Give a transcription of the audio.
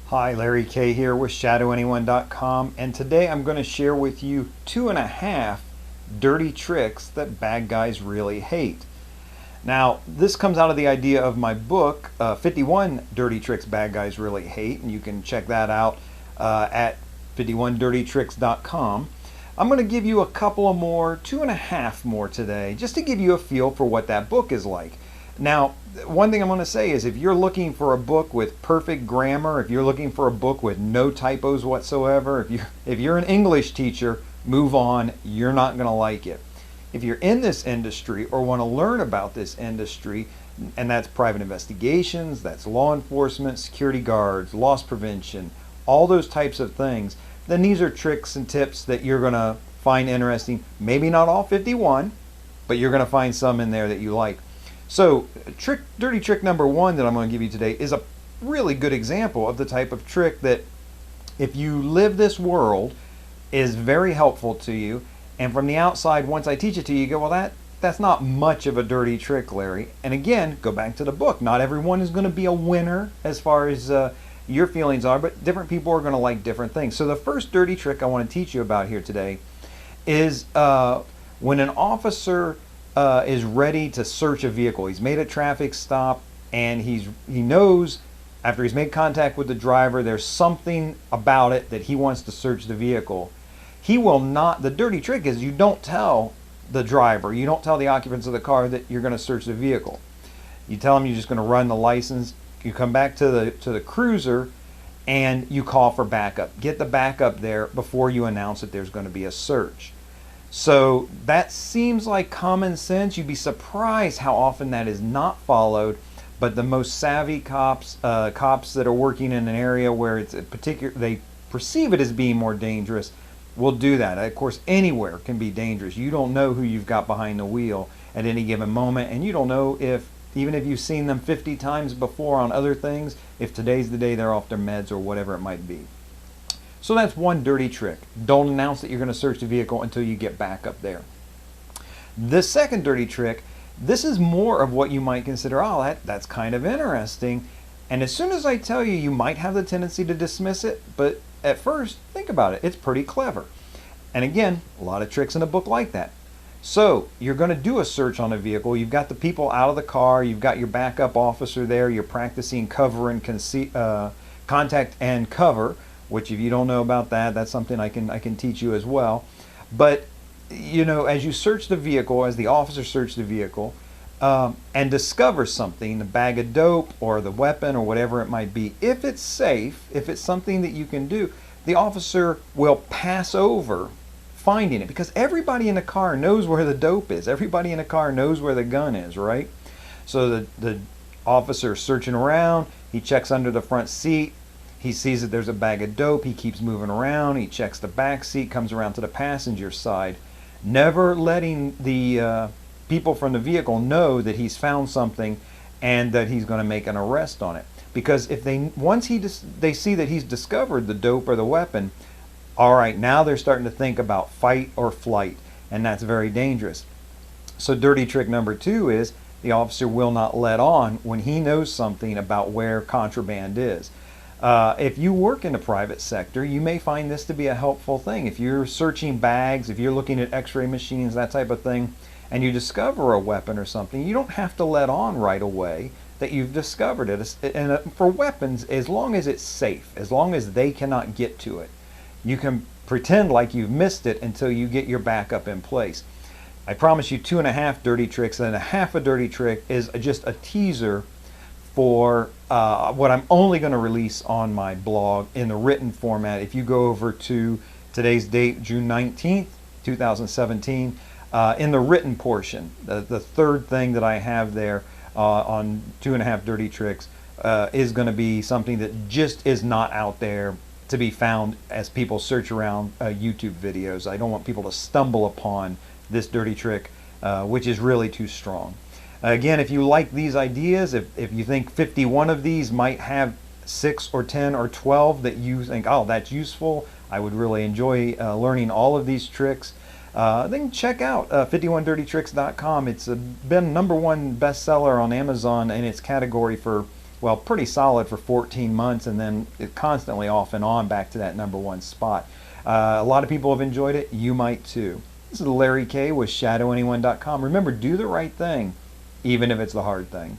Hi, Larry Kaye here with ShadowAnyone.com, and today I'm going to share with you 2.5 dirty tricks that bad guys really hate. Now, this comes out of the idea of my book, 51 Dirty Tricks Bad Guys Really Hate, and you can check that out at 51dirtytricks.com. I'm going to give you a couple of more, 2.5 more today, just to give you a feel for what that book is like. Now, one thing I'm going to say is if you're looking for a book with perfect grammar, if you're looking for a book with no typos whatsoever, if you're an English teacher, move on. You're not going to like it. If you're in this industry or want to learn about this industry, and that's private investigations, that's law enforcement, security guards, loss prevention, all those types of things, then these are tricks and tips that you're going to find interesting. Maybe not all 51, but you're going to find some in there that you like. So dirty trick number one that I'm going to give you today is a really good example of the type of trick that, if you live this world, is very helpful to you. And from the outside, once I teach it to you, you go, well, that's not much of a dirty trick, Larry. And again, go back to the book. Not everyone is going to be a winner as far as your feelings are, but different people are going to like different things. So the first dirty trick I want to teach you about here today is when an officer is ready to search a vehicle. He's made a traffic stop, and he knows after he's made contact with the driver there's something about it that he wants to search the vehicle. He will not, the dirty trick is you don't tell the driver, you don't tell the occupants of the car that you're going to search the vehicle. You tell them you're just going to run the license. You come back to the cruiser and you call for backup. Get the backup there before you announce that there's going to be a search. So that seems like common sense. You'd be surprised how often that is not followed. But the most savvy cops that are working in an area where it's they perceive it as being more dangerous, will do that. Of course, anywhere can be dangerous. You don't know who you've got behind the wheel at any given moment, and you don't know if, even if you've seen them 50 times before on other things, if today's the day they're off their meds or whatever it might be. So that's one dirty trick. Don't announce that you're going to search the vehicle until you get back up there. The second dirty trick, this is more of what you might consider, oh, that's kind of interesting. And as soon as I tell you, you might have the tendency to dismiss it, but at first, think about it. It's pretty clever. And again, a lot of tricks in a book like that. So you're going to do a search on a vehicle. You've got the people out of the car. You've got your backup officer there. You're practicing cover and contact and cover, which if you don't know about that, that's something I can teach you as well. But you know, as you search the vehicle, as the officer searches the vehicle, and discovers something, the bag of dope or the weapon or whatever it might be, if it's safe, if it's something that you can do, the officer will pass over finding it, because everybody in the car knows where the dope is. Everybody in the car knows where the gun is, right? So the officer searching around, he checks under the front seat, he sees that there's a bag of dope, he keeps moving around, he checks the back seat, comes around to the passenger side, never letting the people from the vehicle know that he's found something and that he's going to make an arrest on it. Because if once they see that he's discovered the dope or the weapon, all right, now they're starting to think about fight or flight, and that's very dangerous. So dirty trick number two is the officer will not let on when he knows something about where contraband is. If you work in the private sector, you may find this to be a helpful thing. If you're searching bags, if you're looking at x-ray machines, that type of thing, and you discover a weapon or something, you don't have to let on right away that you've discovered it. And for weapons, as long as it's safe, as long as they cannot get to it, you can pretend like you've missed it until you get your backup in place. I promise you 2.5 dirty tricks, and a half a dirty trick is just a teaser for what I'm only going to release on my blog in the written format. If you go over to today's date, June 19th, 2017, in the written portion, the third thing that I have there on 2.5 dirty tricks is going to be something that just is not out there to be found as people search around YouTube videos. I don't want people to stumble upon this dirty trick, which is really too strong. Again, if you like these ideas, if you think 51 of these might have 6 or 10 or 12 that you think, oh, that's useful, I would really enjoy learning all of these tricks, then check out 51dirtytricks.com. It's been #1 bestseller on Amazon in its category for well, pretty solid for 14 months, and then it constantly off and on back to that #1 spot. A lot of people have enjoyed it. You might too. This is Larry Kaye with ShadowAnyone.com. Remember, do the right thing, even if it's the hard thing.